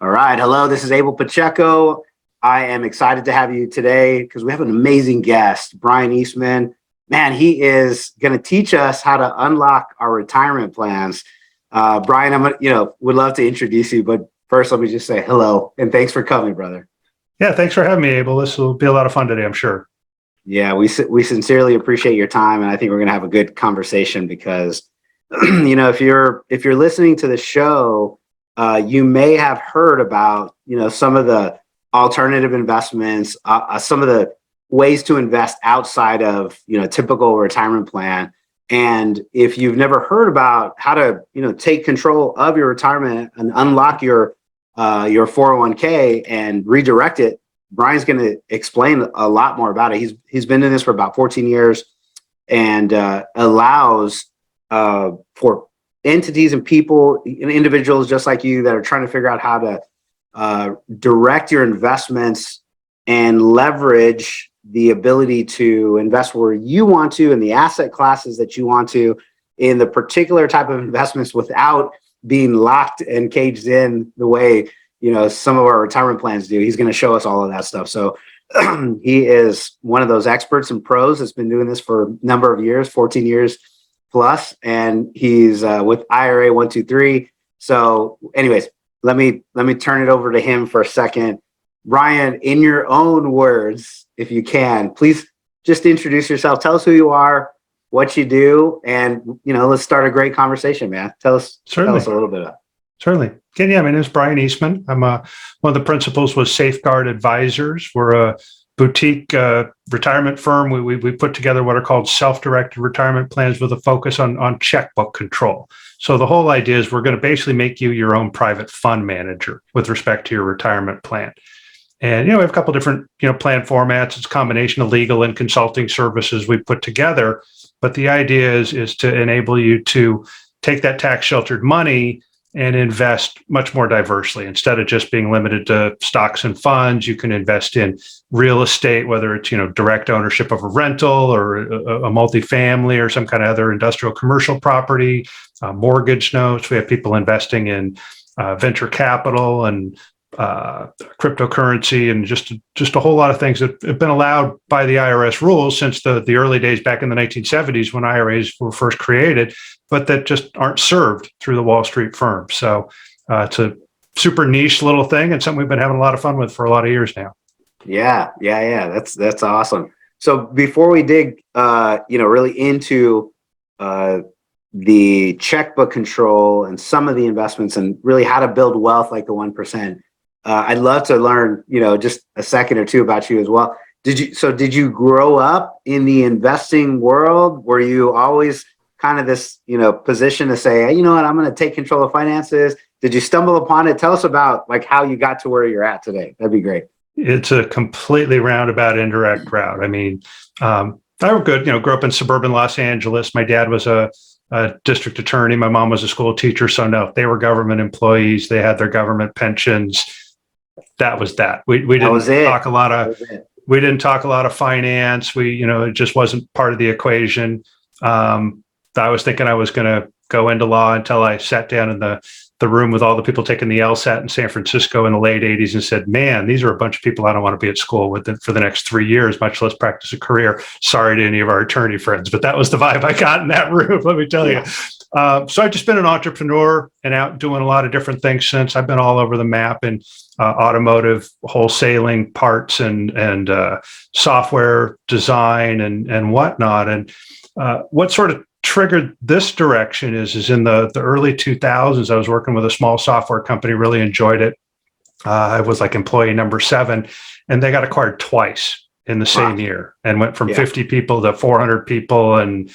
All right. Hello, this is Abel Pacheco. I am excited to have you today because we have an amazing guest, Brian Eastman. Man, he is going to teach us how to unlock our retirement plans. Brian, would love to introduce you, but first, let me just say hello and thanks for coming, brother. Yeah, thanks for having me, Abel. This will be a lot of fun today, I'm sure. Yeah, we sincerely appreciate your time, and I think we're going to have a good conversation because, if you're listening to the show, you may have heard about some of the alternative investments, some of the ways to invest outside of typical retirement plan. And if you've never heard about how to take control of your retirement and unlock your 401k and redirect it, Brian's going to explain a lot more about it. He's been in this for about 14 years and allows for entities and people and individuals just like you that are trying to figure out how to direct your investments and leverage the ability to invest where you want to in the asset classes that you want to in the particular type of investments without being locked and caged in the way some of our retirement plans do. He's going to show us all of that stuff. So he is one of those experts and pros that's been doing this for a number of years, 14 years plus, and he's with IRA 123. So anyways, let me turn it over to him for a second. Brian, in your own words, if you can, please just introduce yourself. Tell us who you are, what you do, and let's start a great conversation, man. Tell us a little bit about it. Certainly. Again, my name is Brian Eastman. I'm one of the principals with Safeguard Advisors. We're a boutique retirement firm. We put together what are called self-directed retirement plans with a focus on checkbook control. So the whole idea is we're going to basically make you your own private fund manager with respect to your retirement plan. And, we have a couple different, plan formats. It's a combination of legal and consulting services we put together. But the idea is to enable you to take that tax sheltered money and invest much more diversely. Instead of just being limited to stocks and funds, you can invest in real estate, whether it's, direct ownership of a rental or a multifamily or some kind of other industrial commercial property, mortgage notes. We have people investing in venture capital and cryptocurrency and just a whole lot of things that have been allowed by the IRS rules since the early days back in the 1970s when IRAs were first created, but that just aren't served through the Wall Street firms. So it's a super niche little thing and something we've been having a lot of fun with for a lot of years now. Yeah. That's awesome. So before we dig, really into the checkbook control and some of the investments and really how to build wealth like the 1%. I'd love to learn, just a second or two about you as well. Did you grow up in the investing world? Were you always kind of this, position to say, hey, you know what, I'm going to take control of finances? Did you stumble upon it? Tell us about how you got to where you're at today. That'd be great. It's a completely roundabout, indirect route. I mean, I grew up in suburban Los Angeles. My dad was a district attorney. My mom was a school teacher. So no, they were government employees. They had their government pensions. That was that. We didn't talk a lot of finance. It just wasn't part of the equation. I was thinking I was going to go into law until I sat down in the room with all the people taking the LSAT in San Francisco in the late 80s and said, man, these are a bunch of people I don't want to be at school with for the next 3 years, much less practice a career. Sorry to any of our attorney friends, but that was the vibe I got in that room, let me tell you. So I've just been an entrepreneur and out doing a lot of different things since. I've been all over the map in automotive, wholesaling, parts and software design and whatnot. And what sort of triggered this direction is in the early 2000s. I was working with a small software company, really enjoyed it. I was like employee number 7, and they got acquired twice in the same year and went from 50 people to 400 people. And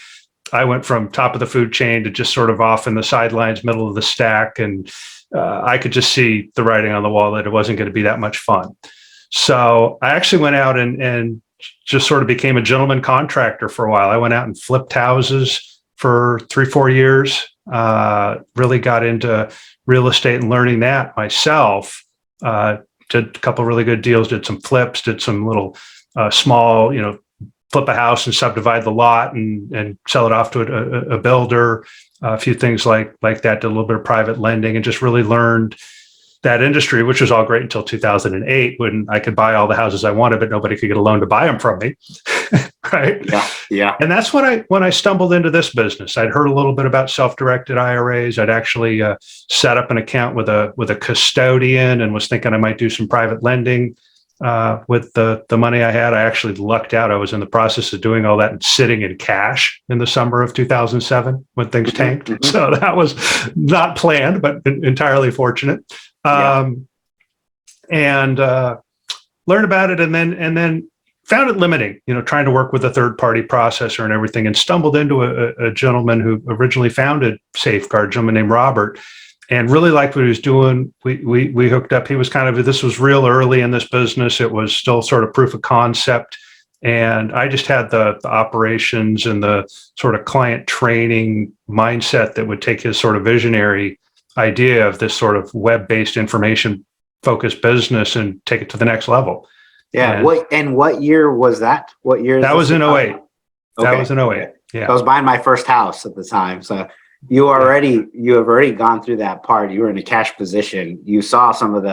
I went from top of the food chain to just sort of off in the sidelines, middle of the stack. And I could just see the writing on the wall that it wasn't going to be that much fun. So I actually went out and just sort of became a gentleman contractor for a while. I went out and flipped houses for 3-4 years, really got into real estate and learning that myself. Did a couple of really good deals, did some flips, did some little small, flip a house and subdivide the lot and sell it off to a builder, a few things like that, did a little bit of private lending and just really learned that industry, which was all great until 2008, when I could buy all the houses I wanted, but nobody could get a loan to buy them from me. Right. Yeah. And that's when I stumbled into this business. I'd heard a little bit about self-directed IRAs. I'd actually set up an account with a custodian and was thinking I might do some private lending with the money I had. I actually lucked out. I was in the process of doing all that and sitting in cash in the summer of 2007 when things tanked. Mm-hmm. So that was not planned, but entirely fortunate. And learned about it, and then found it limiting, trying to work with a third-party processor and everything, and stumbled into a gentleman who originally founded Safeguard, a gentleman named Robert, and really liked what he was doing. We hooked up. He was this was real early in this business. It was still sort of proof of concept. And I just had the operations and the sort of client training mindset that would take his sort of visionary idea of this sort of web-based information focused business and take it to the next level. Yeah. What year was that? What year? That was in 08. Okay. That was in 08. Yeah. I was buying my first house at the time. So you have already gone through that part. You were in a cash position. You saw some of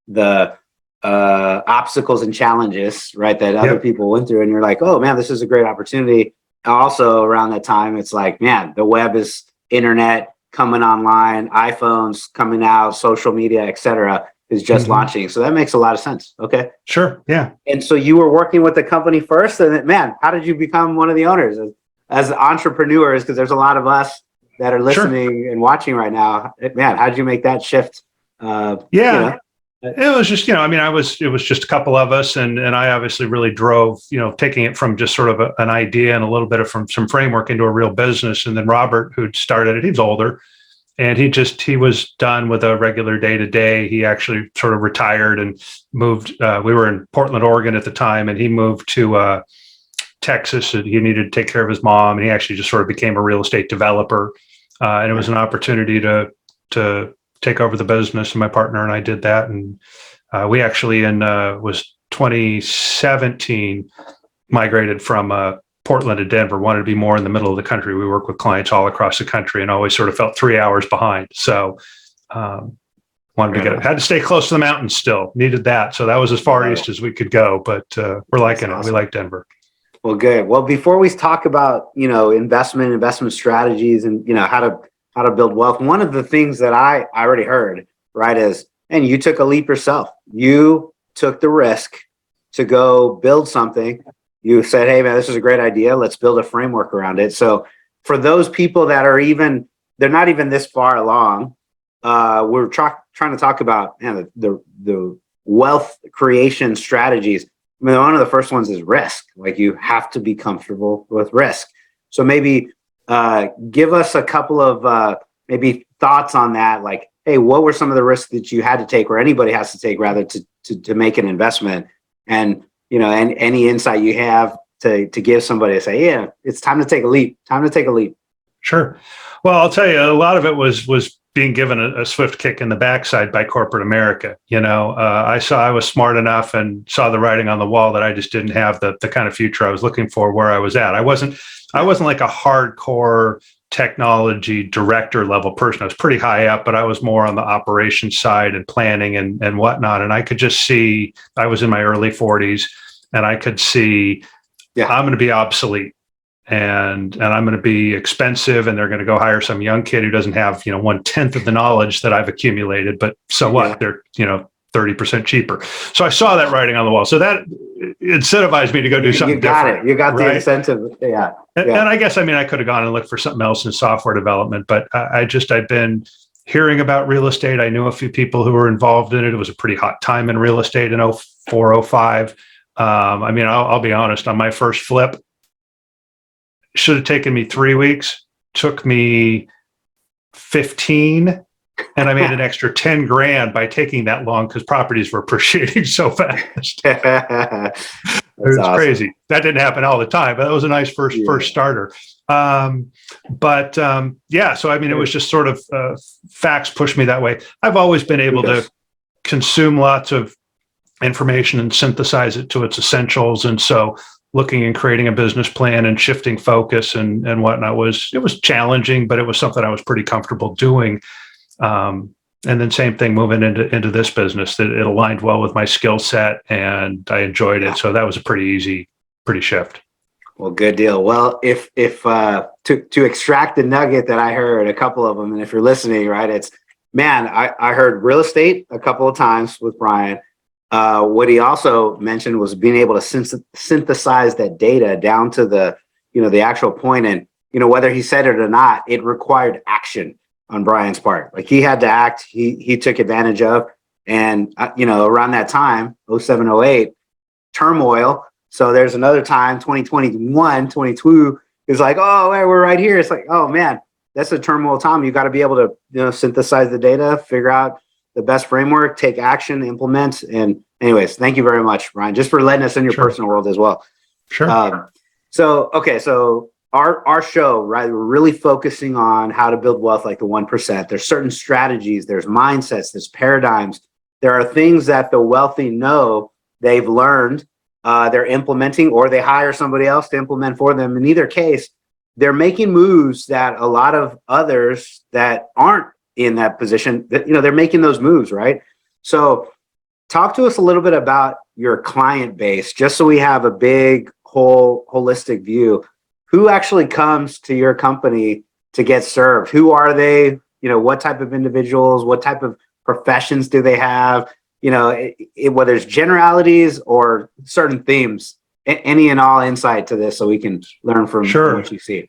the obstacles and challenges, right, that other people went through. And you're like, oh man, this is a great opportunity. Also around that time, it's like, man, the web is internet coming online, iPhones coming out, social media, et cetera, is just launching. So that makes a lot of sense. Okay. Sure. Yeah. And so you were working with the company first, and then, man, how did you become one of the owners as entrepreneurs? Because there's a lot of us that are listening and watching right now. Man, how did you make that shift? It was just, it was just a couple of us, and I obviously really drove, taking it from just sort of an idea and a little bit of from some framework into a real business. And then Robert, who'd started it, he was older, and he was done with a regular day-to-day. He actually sort of retired and moved. We were in Portland, Oregon at the time, and he moved to Texas. And he needed to take care of his mom, and he actually just sort of became a real estate developer. And it was an opportunity to take over the business, and my partner and I did that. And we actually was 2017 migrated from Portland to Denver, wanted to be more in the middle of the country. We work with clients all across the country and always sort of felt 3 hours behind. So wanted to had to stay close to the mountains still, needed that. So that was as far east as we could go, but we're liking it. We like Denver. Well, good. Well, before we talk about, investment strategies and, how to build wealth, one of the things that I already heard, right, is, and you took a leap yourself. You took the risk to go build something. You said, hey, man, this is a great idea. Let's build a framework around it. So for those people that are they're not even this far along, we're trying to talk about the wealth creation strategies. I mean, one of the first ones is risk. Like, you have to be comfortable with risk. So maybe give us a couple of maybe thoughts on that. Like, hey, what were some of the risks that you had to take, or anybody has to take, rather, to make an investment? And and any insight you have to give somebody to say, yeah, it's time to take a leap. Time to take a leap. Sure. Well, I'll tell you, a lot of it was being given a swift kick in the backside by corporate America. I was smart enough and saw the writing on the wall that I just didn't have the kind of future I was looking for where I was at. I wasn't like a hardcore technology director level person. I was pretty high up, but I was more on the operations side and planning and whatnot. And I could just see, I was in my early 40s, and I could see, I'm going to be obsolete. And I'm going to be expensive, and they're going to go hire some young kid who doesn't have 1/10 of the knowledge that I've accumulated. But so what? They're 30% cheaper. So I saw that writing on the wall. So that incentivized me to go do something different. You got the incentive. Yeah. And I guess, I could have gone and looked for something else in software development, but I've been hearing about real estate. I knew a few people who were involved in it. It was a pretty hot time in real estate in 04, 05. I'll be honest, on my first flip, should have taken me 3 weeks, took me 15, and I made an extra 10 grand by taking that long because properties were appreciating so fast. It was awesome. Crazy. That didn't happen all the time, but that was a nice first starter. So it was just sort of facts pushed me that way. I've always been able to consume lots of information and synthesize it to its essentials. And so looking and creating a business plan and shifting focus and whatnot it was challenging, but it was something I was pretty comfortable doing. And And then same thing moving into this business, that it aligned well with my skill set and I enjoyed it. So that was a pretty shift. Well, good deal. Well, if to extract the nugget that I heard, a couple of them, and if you're listening, right, it's, man, I heard real estate a couple of times with Brian. What he also mentioned was being able to synthesize that data down to the actual point. And, whether he said it or not, it required action on Brian's part. Like, he had to act, he took advantage of. And, around that time, 07, 08, turmoil. So there's another time, 2021, 22 is like, oh, hey, we're right here. It's like, oh man, that's a turmoil time. You got to be able to, synthesize the data, figure out the best framework, take action, implement. And anyways, thank you very much, Ryan, just for letting us in your personal world as well. Sure. So our show, right, we're really focusing on how to build wealth like the 1%. There's certain strategies, there's mindsets, there's paradigms. There are things that the wealthy know they've learned, they're implementing, or they hire somebody else to implement for them. In either case, they're making moves that a lot of others that aren't in that position, that, they're making those moves, right? So talk to us a little bit about your client base, just so we have a big holistic view. Who actually comes to your company to get served? Who are they? What type of individuals, what type of professions do they have? Whether it's generalities or certain themes, any and all insight to this, so we can learn from what you see.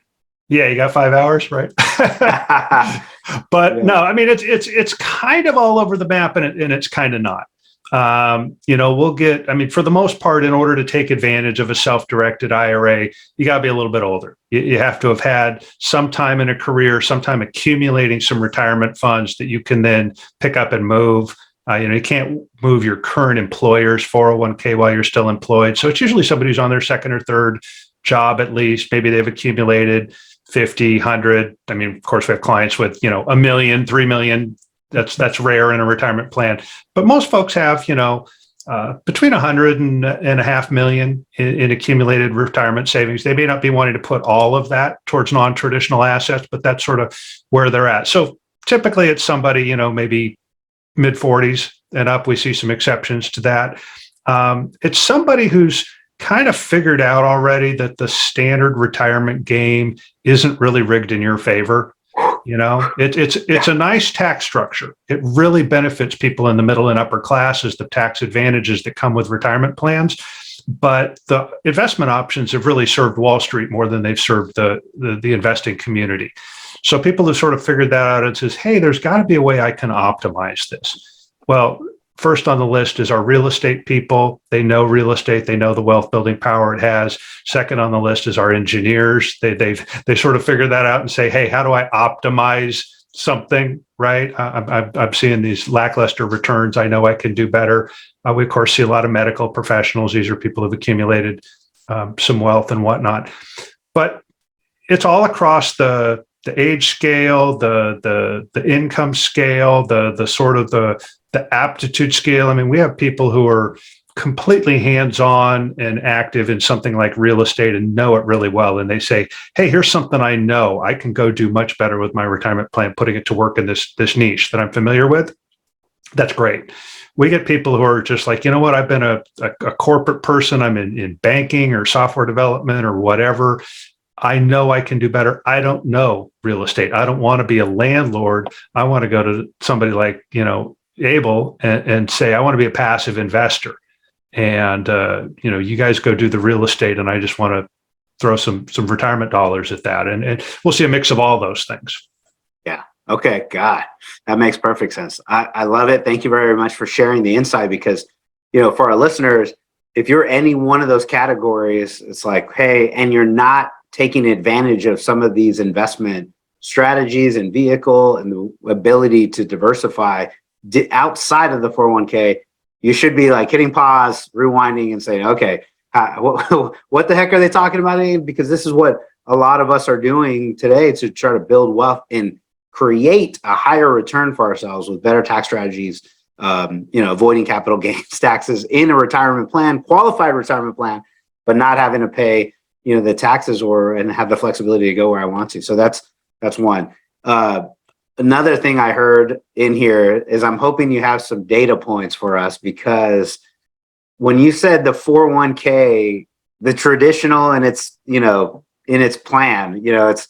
Yeah, you got 5 hours, right? But yeah. No, I mean, it's kind of all over the map, and it's kind of not. We'll get, for the most part, in order to take advantage of a self-directed IRA, you got to be a little bit older. You have to have had some time in a career, some time accumulating some retirement funds that you can then pick up and move. You can't move your current employer's 401k while you're still employed. So it's usually somebody who's on their second or third job, at least. Maybe they've accumulated 50, 100. Of course, we have clients with, $1 million, 3 million. That's rare in a retirement plan. But most folks have, between 100 and a half million in accumulated retirement savings. They may not be wanting to put all of that towards non-traditional assets, but that's sort of where they're at. So typically it's somebody, maybe mid 40s and up. We see some exceptions to that. It's somebody who's kind of figured out already that the standard retirement game isn't really rigged in your favor. It's a nice tax structure. It really benefits people in the middle and upper classes, the tax advantages that come with retirement plans. But the investment options have really served Wall Street more than they've served the investing community. So people have sort of figured that out and says, hey, there's got to be a way I can optimize this. Well, first on the list is our real estate people. They know real estate. They know the wealth building power it has. Second on the list is our engineers. They sort of figured that out and say, hey, how do I optimize something, right? I'm seeing these lackluster returns. I know I can do better. We, of course, see a lot of medical professionals. These are people who've accumulated some wealth and whatnot. But it's all across the age scale, the income scale, the sort of the aptitude scale. We have people who are completely hands-on and active in something like real estate and know it really well. And they say, hey, here's something I know I can go do much better with my retirement plan, putting it to work in this niche that I'm familiar with. That's great. We get people who are just like, you know what, I've been a corporate person. I'm in banking or software development or whatever. I know I can do better. I don't know real estate. I don't want to be a landlord. I want to go to somebody like, Abel and say, I want to be a passive investor. And, you guys go do the real estate, and I just want to throw some retirement dollars at that. And we'll see a mix of all those things. Yeah. Okay. God, that makes perfect sense. I love it. Thank you very much for sharing the insight, because, for our listeners, if you're any one of those categories, it's like, hey, and you're not taking advantage of some of these investment strategies and vehicle and the ability to diversify outside of the 401k, you should be like hitting pause, rewinding, and saying, okay, what the heck are they talking about? Because this is what a lot of us are doing today to try to build wealth and create a higher return for ourselves with better tax strategies, avoiding capital gains taxes in a retirement plan, qualified retirement plan, but not having to pay, the taxes and have the flexibility to go where I want to. So that's one. another thing I heard in here is I'm hoping you have some data points for us, because when you said the 401k, the traditional and its, in its plan, it's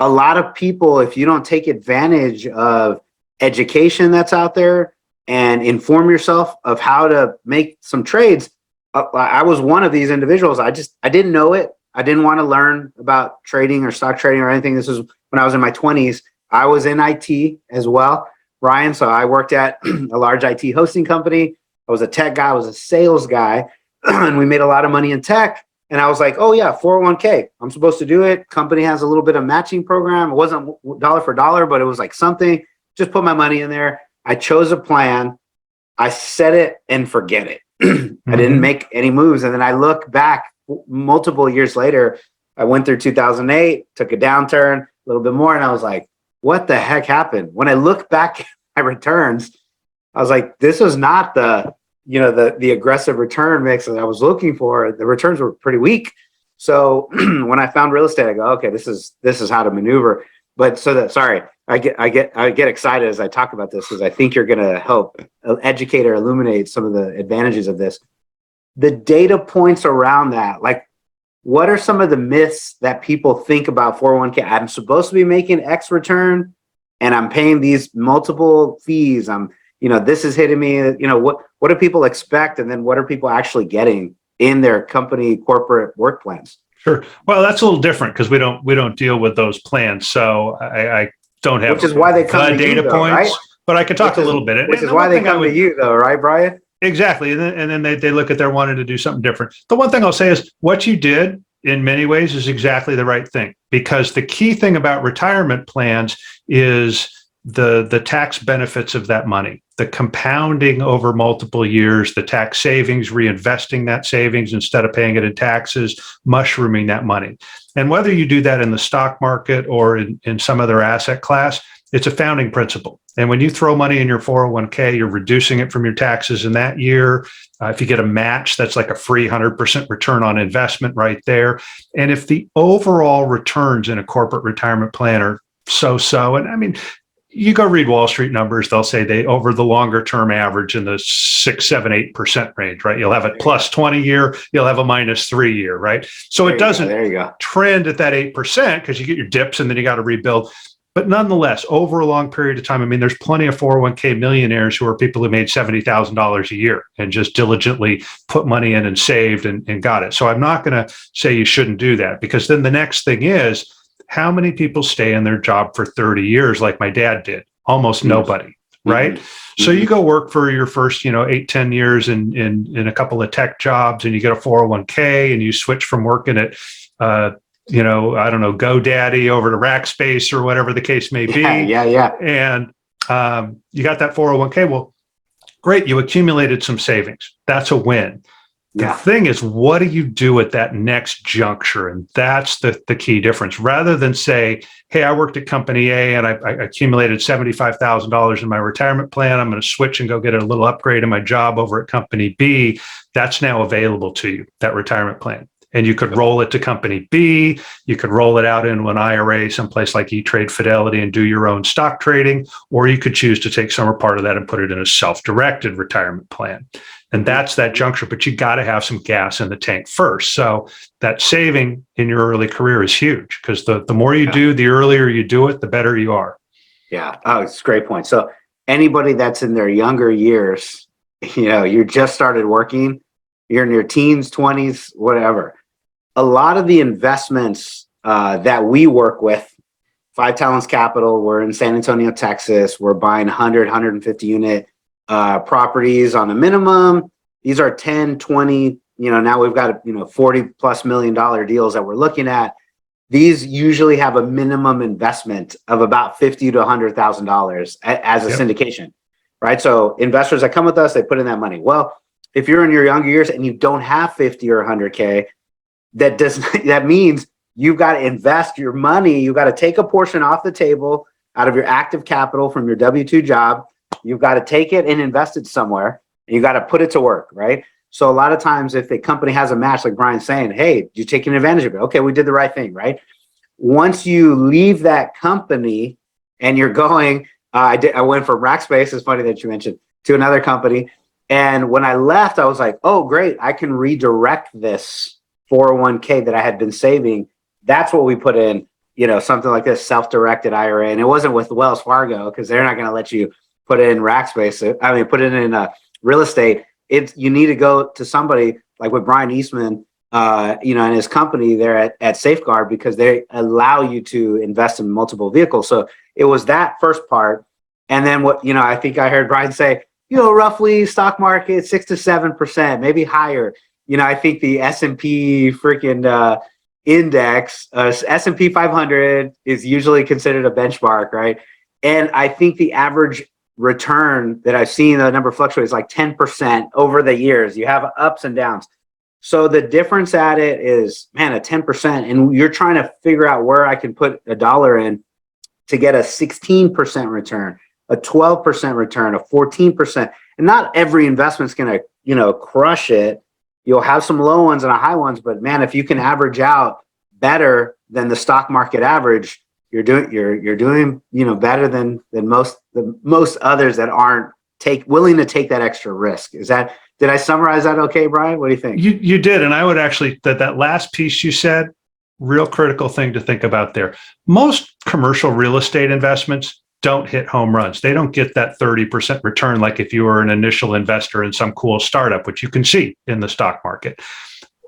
a lot of people, if you don't take advantage of education that's out there and inform yourself of how to make some trades. I was one of these individuals. I didn't know it. I didn't want to learn about trading or stock trading or anything. This was when I was in my 20s. I was in IT as well, Brian. So I worked at a large IT hosting company. I was a tech guy. I was a sales guy, and we made a lot of money in tech. And I was like, oh yeah, 401k. I'm supposed to do it. Company has a little bit of matching program. It wasn't dollar for dollar, but it was like something. Just put my money in there. I chose a plan. I set it and forget it. I didn't make any moves. And then I look back multiple years later. I went through 2008, took a downturn, a little bit more, and I was like, what the heck happened? When I look back at my returns, I was like, this was not the aggressive return mix that I was looking for. The returns were pretty weak. So when I found real estate, I go, okay, this is how to maneuver. But I get excited as I talk about this, because I think you're going to help educate or illuminate some of the advantages of this. The data points around that, like, what are some of the myths that people think about 401k? I'm supposed to be making X return, and I'm paying these multiple fees. This is hitting me. What do people expect, and then what are people actually getting in their company corporate work plans? Sure. Well, that's a little different because we don't deal with those plans. So I don't have, which is why they come to data you, though, points, right? but I could talk a little bit. Which is why they come to you, though, right, Brian? Exactly. And then they look at their wanting to do something different. The one thing I'll say is what you did in many ways is exactly the right thing, because the key thing about retirement plans is the tax benefits of that money, the compounding over multiple years, the tax savings, reinvesting that savings instead of paying it in taxes, mushrooming that money. And whether you do that in the stock market or in some other asset class, it's a founding principle. And when you throw money in your 401k, you're reducing it from your taxes in that year. If you get a match, that's like a free 100% return on investment right there. And if the overall returns in a corporate retirement plan are so, and I mean, you go read Wall Street numbers, they'll say they over the longer term average in the 6, 7, 8% range, right? You'll have a plus 20 year, you'll have a minus 3 year, right? So it doesn't trend at that 8% because you get your dips and then you got to rebuild. But nonetheless, over a long period of time, I mean, there's plenty of 401k millionaires who are people who made $70,000 a year and just diligently put money in and saved and got it. So I'm not going to say you shouldn't do that, because then the next thing is, how many people stay in their job for 30 years like my dad did? Almost nobody, right? So you go work for your first, 8, 10 years in a couple of tech jobs, and you get a 401k, and you switch from working at, I don't know, GoDaddy over to Rackspace or whatever the case may be. Yeah. And you got that 401k. Well, great. You accumulated some savings. That's a win. The thing is, what do you do at that next juncture? And that's the key difference. Rather than say, hey, I worked at company A and I accumulated $75,000 in my retirement plan. I'm going to switch and go get a little upgrade in my job over at company B. That's now available to you, that retirement plan. And you could roll it to company B. You could roll it out into an IRA, someplace like E-Trade Fidelity, and do your own stock trading. Or you could choose to take some or part of that and put it in a self-directed retirement plan. And that's that juncture, but you got to have some gas in the tank first. So that saving in your early career is huge, because the more you do, the earlier you do it, the better you are. Yeah. Oh, it's a great point. So anybody that's in their younger years, you just started working, you're in your teens, 20s, whatever. A lot of the investments that we work with, Five Talents Capital, we're in San Antonio, Texas. We're buying 100, 150 unit properties on a minimum. These are 10, 20, now we've got, $40+ million deals that we're looking at. These usually have a minimum investment of about $50,000 to $100,000 as a syndication, right? So investors that come with us, they put in that money. Well, if you're in your younger years and you don't have 50 or 100K, that means you've got to invest your money. You've got to take a portion off the table out of your active capital from your W-2 job. You've got to take it and invest it somewhere. And you got to put it to work, right? So a lot of times if a company has a match, like Brian's saying, hey, you're taking advantage of it. Okay, we did the right thing, right? Once you leave that company and you're going, I went from Rackspace, it's funny that you mentioned, to another company. And when I left, I was like, oh, great, I can redirect this 401k that I had been saving. That's what we put in, something like this self-directed IRA. And it wasn't with Wells Fargo because they're not going to let you put it in Rackspace. I mean, put it in real estate. You need to go to somebody like with Brian Eastman, and his company there at Safeguard, because they allow you to invest in multiple vehicles. So it was that first part. And then I think I heard Brian say, roughly stock market 6 to 7%, maybe higher. I think the S&P freaking index, S&P 500 is usually considered a benchmark, right? And I think the average return that I've seen, the number fluctuates like 10% over the years. You have ups and downs. So the difference at it is, man, a 10%, and you're trying to figure out where I can put a dollar in to get a 16% return, a 12% return, a 14%. And not every investment's going to, crush it. You'll have some low ones and high ones, but man, if you can average out better than the stock market average, you're doing better than most others that aren't willing to take that extra risk. Did I summarize that okay, Brian? What do you think? You did, and I would actually that last piece you said, real critical thing to think about there. Most commercial real estate investments don't hit home runs. They don't get that 30% return like if you were an initial investor in some cool startup, which you can see in the stock market.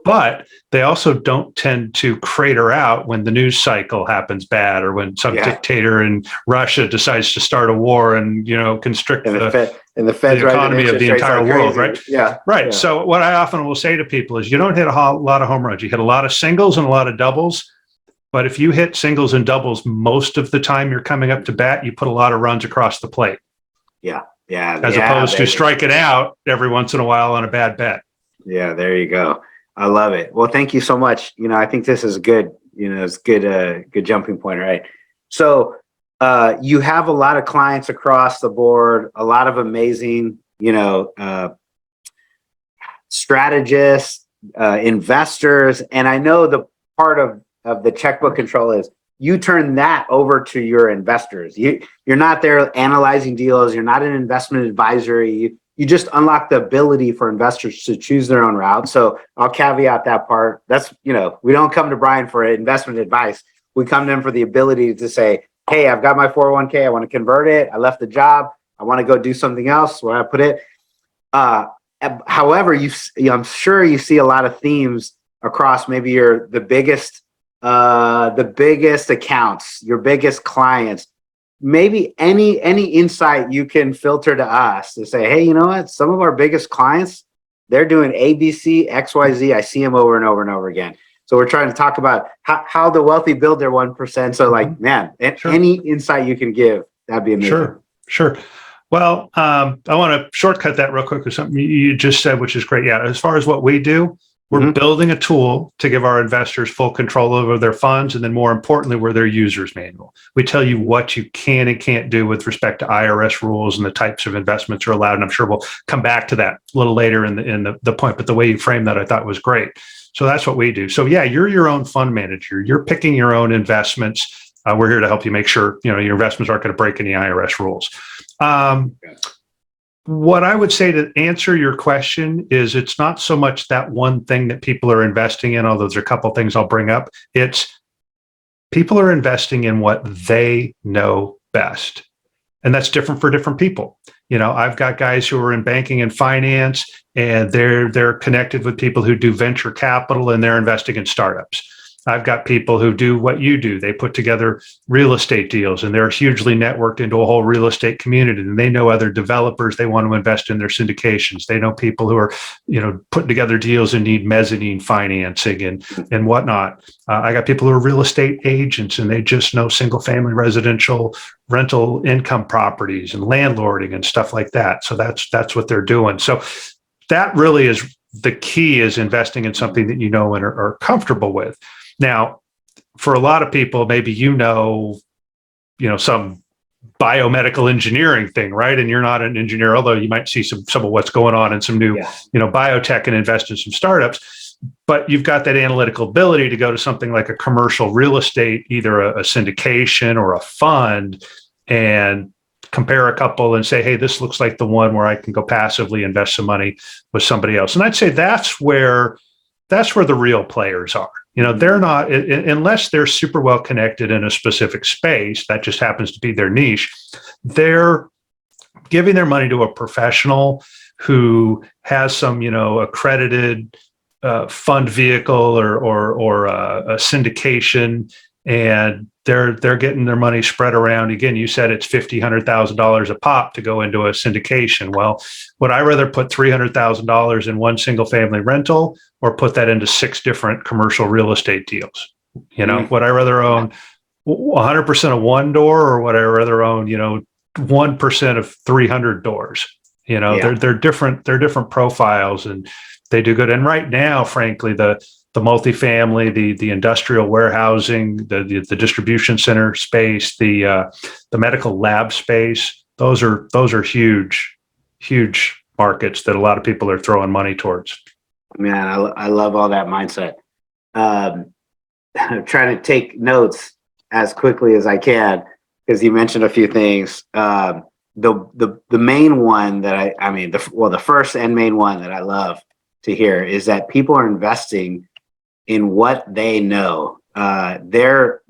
But they also don't tend to crater out when the news cycle happens bad, or when some dictator in Russia decides to start a war and constrict the economy of the entire world, right? Yeah, right. Yeah. So what I often will say to people is, you don't hit a lot of home runs. You hit a lot of singles and a lot of doubles. But if you hit singles and doubles most of the time you're coming up to bat, you put a lot of runs across the plate. Yeah. As opposed to striking out every once in a while on a bad bet. Yeah, there you go. I love it. Well, thank you so much. I think this is good. It's good jumping point, right? So you have a lot of clients across the board, a lot of amazing, strategists, investors. And I know the part of the checkbook control is you turn that over to your investors. You're not there analyzing deals. You're not an investment advisory. You just unlock the ability for investors to choose their own route. So I'll caveat that part. That's, we don't come to Brian for investment advice. We come to him for the ability to say, hey, I've got my 401k. I want to convert it. I left the job. I want to go do something else where I put it. However, I'm sure you see a lot of themes across maybe the biggest accounts, your biggest clients. Maybe any insight you can filter to us to say, hey, you know what? Some of our biggest clients, they're doing ABC, XYZ. I see them over and over and over again. So we're trying to talk about how the wealthy build their 1%. So any insight you can give, that'd be amazing. Sure. Well, I want to shortcut that real quick with something you just said, which is great. Yeah. As far as what we do, we're building a tool to give our investors full control over their funds. And then more importantly, we're their user's manual. We tell you what you can and can't do with respect to IRS rules and the types of investments are allowed. And I'm sure we'll come back to that a little later in the point, but the way you framed that, I thought was great. So that's what we do. So yeah, you're your own fund manager. You're picking your own investments. We're here to help you make sure, your investments aren't going to break any IRS rules. What I would say to answer your question is it's not so much that one thing that people are investing in, although there's a couple of things I'll bring up. It's people are investing in what they know best. And that's different for different people. I've got guys who are in banking and finance, and they're connected with people who do venture capital, and they're investing in startups. I've got people who do what you do. They put together real estate deals, and they're hugely networked into a whole real estate community, and they know other developers. They want to invest in their syndications. They know people who are, putting together deals and need mezzanine financing and whatnot. I got people who are real estate agents, and they just know single family residential rental income properties and landlording and stuff like that. So that's what they're doing. So that really is the key, is investing in something that you know and are comfortable with. Now, for a lot of people, maybe some biomedical engineering thing, right? And you're not an engineer, although you might see some of what's going on in some new, biotech and invest in some startups. But you've got that analytical ability to go to something like a commercial real estate, either a syndication or a fund, and compare a couple and say, hey, this looks like the one where I can go passively invest some money with somebody else. And I'd say that's where the real players are. They're not, unless they're super well connected in a specific space, that just happens to be their niche. They're giving their money to a professional who has some, accredited fund vehicle or a syndication, and they're getting their money spread around. Again, you said it's $50,000, $100,000 a pop to go into a syndication. Well, would I rather put $300,000 in one single family rental or put that into 6 different commercial real estate deals? Would I rather own 100% of one door, or would I rather own 1% of 300 doors? They're different profiles, and they do good. And right now, frankly, the multifamily, the industrial warehousing, the distribution center space, the medical lab space, those are huge markets that a lot of people are throwing money towards. Man, I love all that mindset. I'm trying to take notes as quickly as I can, because you mentioned a few things. The main one that the first and main one that I love to hear is that people are investing in what they know. They're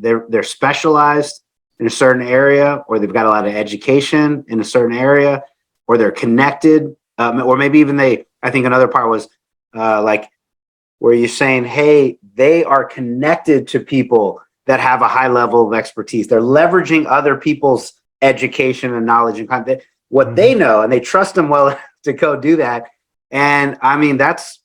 specialized in a certain area, or they've got a lot of education in a certain area, or they're connected, or maybe even I think another part was like where you're saying, hey, they are connected to people that have a high level of expertise. They're leveraging other people's education and knowledge and content, what they know, and they trust them well to go do that. And I mean, that's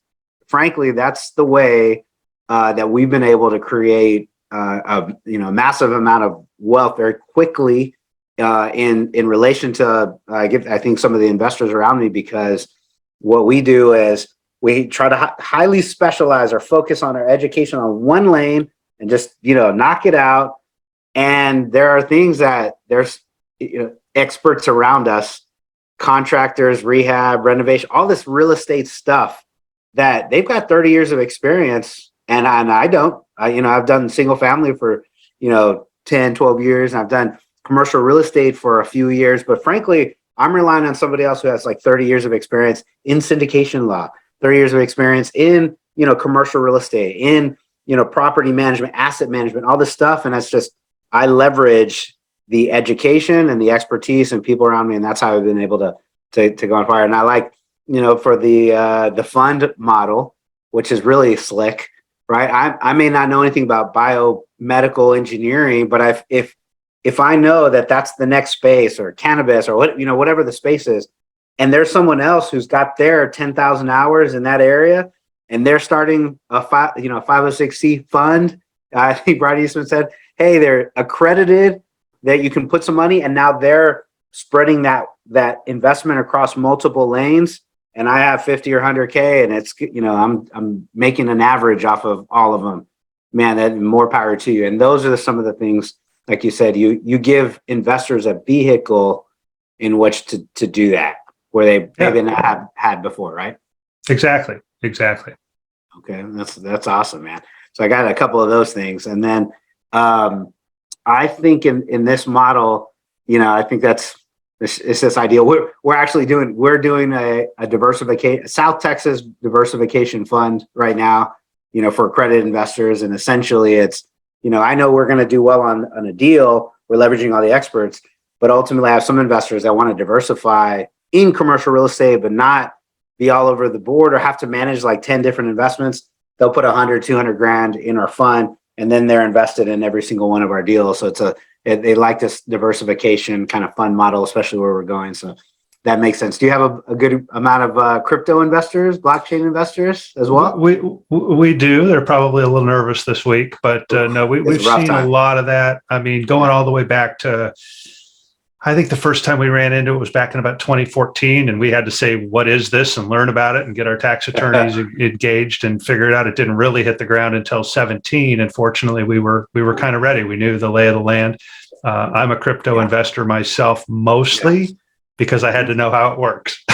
the way that we've been able to create a massive amount of wealth very quickly in relation to I think some of the investors around me, because what we do is we try to highly specialize or focus on our education on one lane and just knock it out. And there are things that there's experts around us, contractors, rehab, renovation, all this real estate stuff that they've got 30 years of experience. And I don't. I've done single family for 10, 12 years, and I've done commercial real estate for a few years. But frankly, I'm relying on somebody else who has like 30 years of experience in syndication law, 30 years of experience in commercial real estate, in property management, asset management, all this stuff. And that's just, I leverage the education and the expertise and people around me, and that's how I've been able to go on fire. And I like for the fund model, which is really slick. Right. I may not know anything about biomedical engineering, but if I know that that's the next space, or cannabis, or whatever the space is, and there's someone else who's got their 10,000 hours in that area, and they're starting a 506c fund. I think Brian Eastman said, hey, they're accredited, that you can put some money, and now they're spreading that investment across multiple lanes. And I have 50 or 100K, and it's, I'm making an average off of all of them. Man, that more power to you. And those are some of the things, like you said, you give investors a vehicle in which to do that, where they maybe not have had before, right? Exactly. Okay, that's awesome, man. So I got a couple of those things, and then I think in this model, I think it's this idea. We're doing a diversification, South Texas diversification fund right now, for accredited investors. And essentially it's, I know we're going to do well on a deal. We're leveraging all the experts, but ultimately I have some investors that want to diversify in commercial real estate, but not be all over the board or have to manage like 10 different investments. They'll put 100, 200 grand in our fund, and then they're invested in every single one of our deals. So they like this diversification kind of fund model, especially where we're going. So that makes sense. Do you have a good amount of crypto investors, blockchain investors as well? We do. They're probably a little nervous this week, but no, we've seen a lot of that. I mean, going all the way back to, I think the first time we ran into it was back in about 2014, and we had to say, what is this, and learn about it and get our tax attorneys engaged and figure it out. It didn't really hit the ground until 17. And fortunately, we were kind of ready. We knew the lay of the land. I'm a crypto investor myself, mostly because I had to know how it works.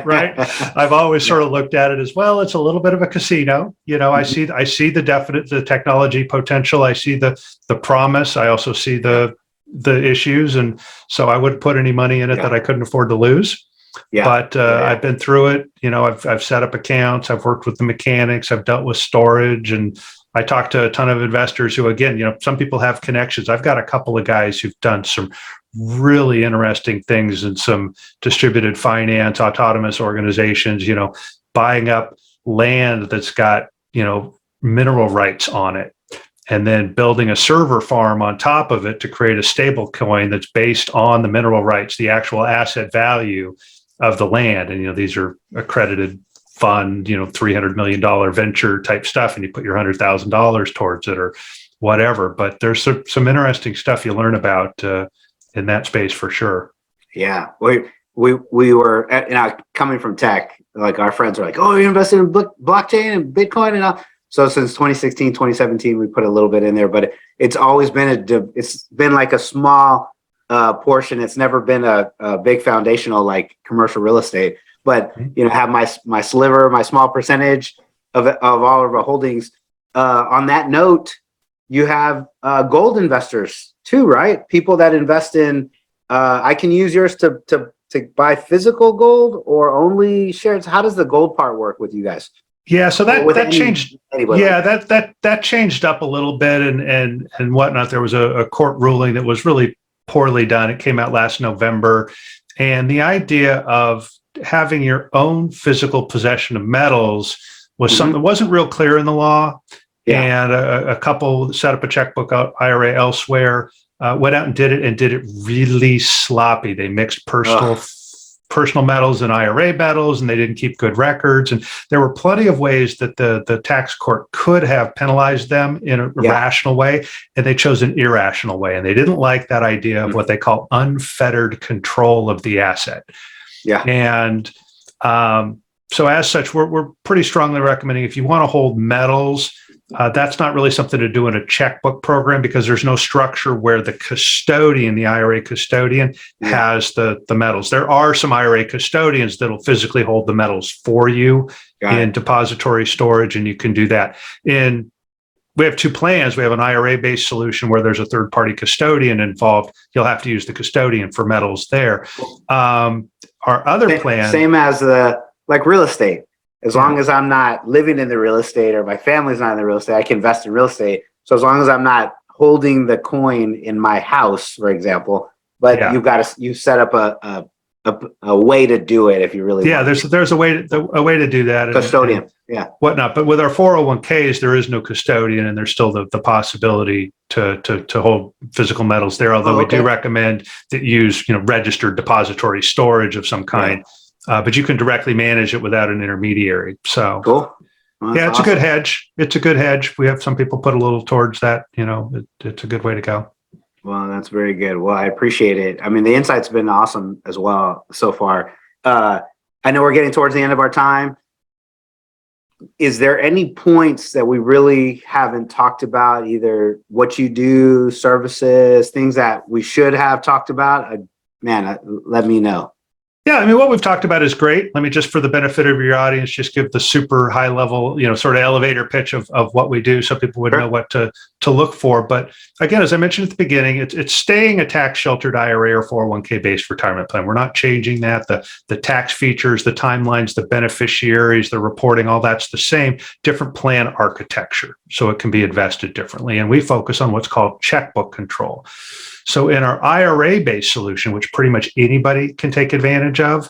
Right. I've always sort of looked at it as, well, it's a little bit of a casino. I see the technology potential. I see the promise. I also see the the issues. And so I wouldn't put any money in it that I couldn't afford to lose. But I've been through it. I've set up accounts. I've worked with the mechanics. I've dealt with storage, and I talked to a ton of investors who, again, some people have connections. I've got a couple of guys who've done some really interesting things in some distributed finance, autonomous organizations, buying up land that's got, mineral rights on it, and then building a server farm on top of it to create a stable coin that's based on the mineral rights, the actual asset value of the land. And, these are accredited fund, $300 million venture type stuff, and you put your $100,000 towards it or whatever. But there's some interesting stuff you learn about in that space for sure. Yeah. We were, coming from tech, like our friends are like, oh, you're investing in blockchain and Bitcoin and all. So since 2016, 2017, we put a little bit in there, but it's always been it's been like a small portion. It's never been a big foundational like commercial real estate, but have my sliver, my small percentage of all of our holdings. On that note, you have gold investors too, right? People that invest in. I can use yours to buy physical gold or only shares. How does the gold part work with you guys? Yeah, so that changed. Yeah, that changed up a little bit and whatnot. There was a court ruling that was really poorly done. It came out last November, and the idea of having your own physical possession of metals was something that wasn't real clear in the law. Yeah. And a couple set up a checkbook IRA elsewhere, went out and did it really sloppy. They mixed personal metals and IRA metals, and they didn't keep good records. And there were plenty of ways that the tax court could have penalized them in a rational way, and they chose an irrational way. And they didn't like that idea of what they call unfettered control of the asset. Yeah. And so as such, we're pretty strongly recommending if you want to hold metals, that's not really something to do in a checkbook program because there's no structure where the custodian, the IRA custodian, has the metals. There are some IRA custodians that'll physically hold the metals for you in depository storage, and you can do that. We have two plans. We have an IRA-based solution where there's a third-party custodian involved. You'll have to use the custodian for metals there. Our other plan... Same as like real estate. As long as I'm not living in the real estate or my family's not in the real estate, I can invest in real estate. So as long as I'm not holding the coin in my house, for example, but you set up a way to do it if you really want. There's a way to do that. Custodian, whatnot. But with our 401ks, there is no custodian, and there's still the possibility to hold physical metals there. Although we do recommend that you use registered depository storage of some kind. But you can directly manage it without an intermediary. So cool. Well, it's awesome. A good hedge. It's a good hedge. We have some people put a little towards that. It's a good way to go. Well, that's very good. Well, I appreciate it. I mean, the insight's been awesome as well so far. I know we're getting towards the end of our time. Is there any points that we really haven't talked about, either what you do, services, things that we should have talked about? Let me know. Yeah, I mean, what we've talked about is great. Let me just, for the benefit of your audience, just give the super high level, sort of elevator pitch of what we do so people would know what to look for. But again, as I mentioned at the beginning, it's staying a tax sheltered IRA or 401k based retirement plan. We're not changing that. The tax features, the timelines, the beneficiaries, the reporting, all that's the same, different plan architecture. So it can be invested differently. And we focus on what's called checkbook control. So in our IRA-based solution, which pretty much anybody can take advantage of,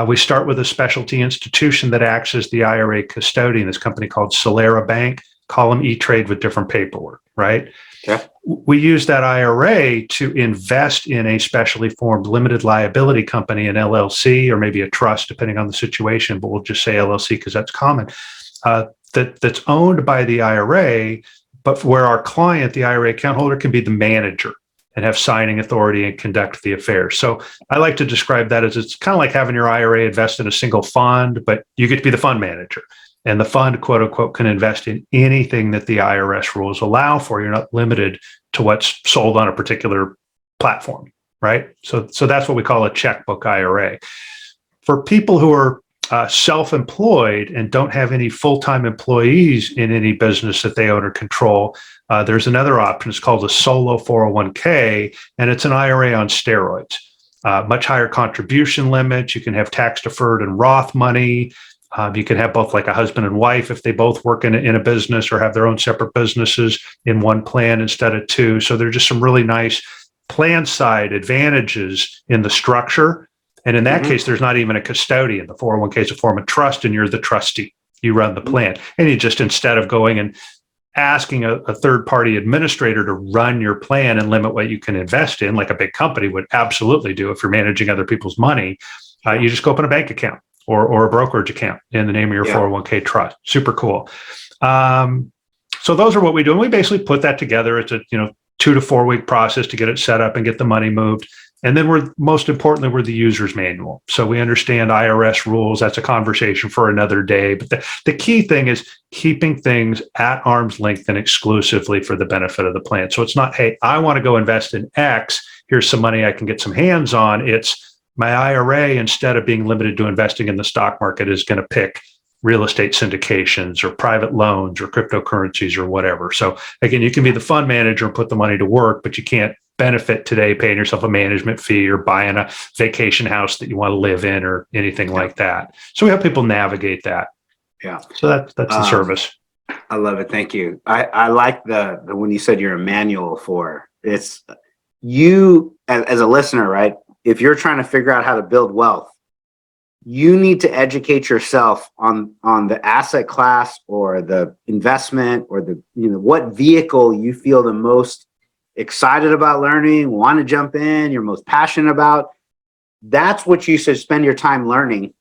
we start with a specialty institution that acts as the IRA custodian, this company called Solera Bank, call them E-Trade with different paperwork, right? Okay. We use that IRA to invest in a specially formed limited liability company, an LLC, or maybe a trust, depending on the situation, but we'll just say LLC because that's common, that's owned by the IRA, but where our client, the IRA account holder, can be the manager and have signing authority and conduct the affairs. So I like to describe that as it's kind of like having your IRA invest in a single fund, but you get to be the fund manager. And the fund, quote unquote, can invest in anything that the IRS rules allow for. You're not limited to what's sold on a particular platform, right? So that's what we call a checkbook IRA. For people who are self-employed and don't have any full-time employees in any business that they own or control, there's another option. It's called a solo 401k, and it's an IRA on steroids. Much higher contribution limits. You can have tax-deferred and Roth money. You can have both like a husband and wife if they both work in a business or have their own separate businesses in one plan instead of two. So there are just some really nice plan side advantages in the structure. And in that case, there's not even a custodian. The 401k is a form of trust, and you're the trustee. You run the plan. And you just, instead of going and asking a third-party administrator to run your plan and limit what you can invest in, like a big company would absolutely do if you're managing other people's money, you just go open a bank account or a brokerage account in the name of your 401k trust. Super cool. So those are what we do. And we basically put that together. It's a 2 to 4 week process to get it set up and get the money moved. And then most importantly, we're the user's manual. So we understand IRS rules. That's a conversation for another day. But the key thing is keeping things at arm's length and exclusively for the benefit of the plan. So it's not, hey, I want to go invest in X. Here's some money I can get some hands on. It's my IRA, instead of being limited to investing in the stock market, is going to pick real estate syndications or private loans or cryptocurrencies or whatever. So again, you can be the fund manager and put the money to work, but you can't benefit today paying yourself a management fee or buying a vacation house that you want to live in or anything like that. So we help people navigate that. Yeah. So that's the service. I love it. Thank you. I like the when you said you're a manual for it's you as a listener, right? If you're trying to figure out how to build wealth, you need to educate yourself on the asset class or the investment or the what vehicle you feel the most excited about learning, want to jump in, you're most passionate about. That's what you should spend your time learning,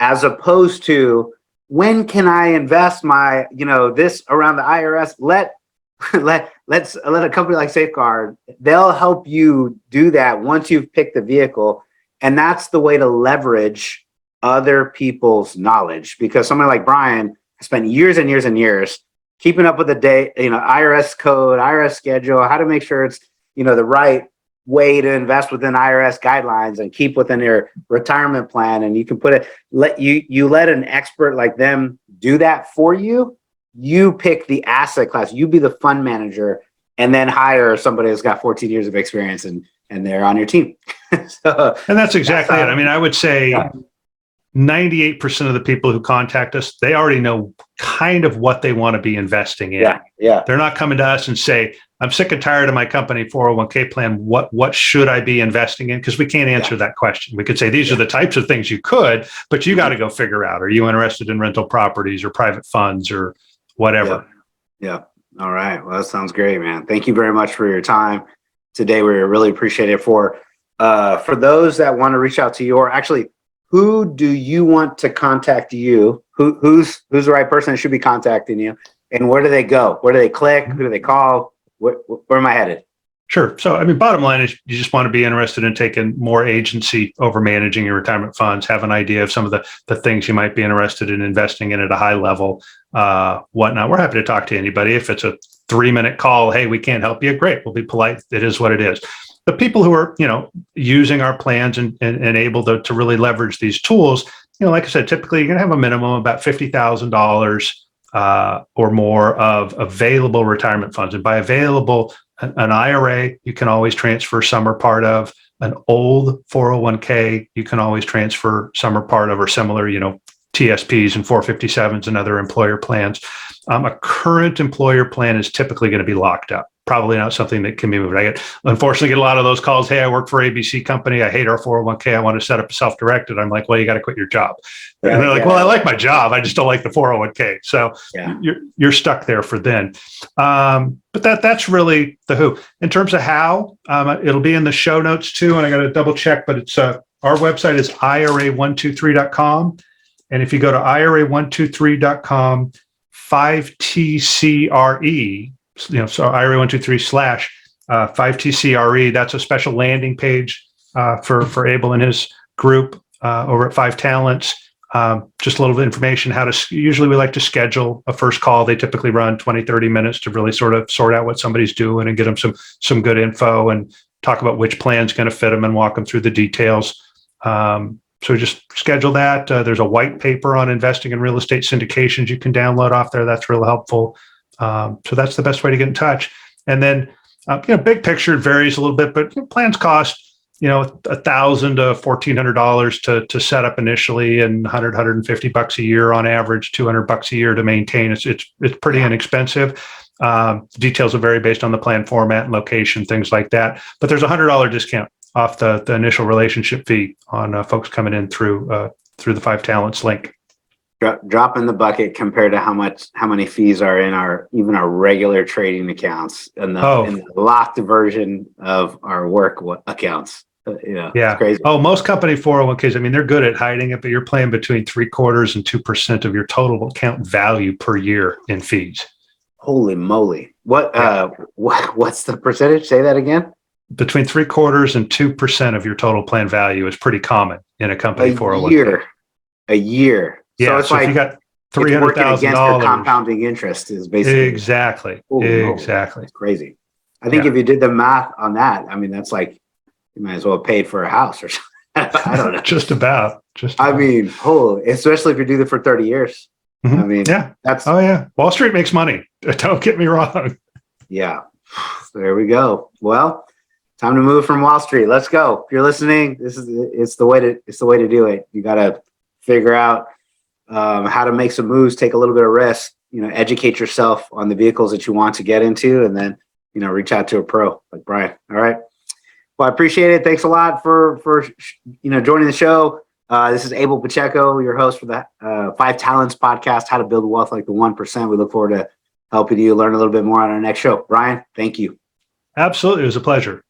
as opposed to when can I invest my this around the IRS. Let's let a company like Safeguard, they'll help you do that once you've picked the vehicle. And that's the way to leverage other people's knowledge, because somebody like Brian spent years and years and years keeping up with the IRS code, IRS schedule, how to make sure it's, the right way to invest within IRS guidelines and keep within your retirement plan. And you can let an expert like them do that for you. You pick the asset class, you be the fund manager, and then hire somebody that's got 14 years of experience and they're on your team. And that's exactly it. I mean, I would say 98% of the people who contact us, they already know kind of what they want to be investing in. Yeah. They're not coming to us and say, I'm sick and tired of my company 401k plan. What should I be investing in? Because we can't answer that question. We could say, these are the types of things you could, but you got to go figure out, are you interested in rental properties or private funds or whatever? Yeah. All right. Well, that sounds great, man. Thank you very much for your time today. We really appreciate it. For those that want to reach out to you, or actually, who do you want to contact you? Who's the right person that should be contacting you? And where do they go? Where do they click? Who do they call? Where am I headed? Sure. So, I mean, bottom line is you just want to be interested in taking more agency over managing your retirement funds, have an idea of some of the things you might be interested in investing in at a high level, whatnot. We're happy to talk to anybody. If it's a 3-minute call, hey, we can't help you, great. We'll be polite. It is what it is. The people who are, using our plans and able to really leverage these tools, like I said, typically you're going to have a minimum of about $50,000 or more of available retirement funds. And by available, an IRA, you can always transfer some or part of. An old 401k, you can always transfer some or part of, or similar, TSPs and 457s and other employer plans. A current employer plan is typically going to be locked up. Probably not something that can be moved. Unfortunately, get a lot of those calls. Hey, I work for ABC company. I hate our 401k. I want to set up a self-directed. I'm like, well, you got to quit your job. And they're like, well, I like my job. I just don't like the 401k. So you're stuck there for then. But that's really the who. In terms of how, it'll be in the show notes too. And I got to double check, but it's our website is ira123.com. And if you go to ira123.com, 5TCRE, so ira123 / 5TCRE, that's a special landing page for Abel and his group over at 5 Talents. Just a little bit of information, usually we like to schedule a first call. They typically run 20, 30 minutes to really sort of sort out what somebody's doing and get them some good info and talk about which plan's going to fit them and walk them through the details. So just schedule that. There's a white paper on investing in real estate syndications you can download off there. That's real helpful. So that's the best way to get in touch. And then, big picture varies a little bit, but plans cost, $1,000 to $1,400 to set up initially, and $150 a year on average, $200 a year to maintain. It's pretty inexpensive. Details will vary based on the plan format and location, things like that. But there's a $100 discount off the initial relationship fee on folks coming in through the Five Talents link. Drop in the bucket compared to how many fees are in our regular trading accounts and the locked version of our work accounts. Yeah. It's crazy. Oh, most company 401ks, I mean, they're good at hiding it, but you're paying between 3/4 and 2% of your total account value per year in fees. Holy moly! What's the percentage? Say that again. Between 3/4 and 2% of your total plan value is pretty common in a company 401k. A year. Yeah, so it's so like if you got $300,000, compounding interest is basically exactly. It's crazy. I think if you did the math on that, I mean, that's like you might as well have paid for a house or something. I don't know. Just about. I mean, especially if you do that for 30 years. Mm-hmm. I mean, that's Wall Street makes money. Don't get me wrong. Yeah. There we go. Well, time to move from Wall Street. Let's go. If you're listening, it's the way to do it. You got to figure out how to make some moves, take a little bit of risk, educate yourself on the vehicles that you want to get into, and then, reach out to a pro like Brian. All right. Well, I appreciate it. Thanks a lot for joining the show. This is Abel Pacheco, your host for the Five Talents podcast, How to Build Wealth Like the 1%. We look forward to helping you learn a little bit more on our next show. Brian, thank you. Absolutely. It was a pleasure.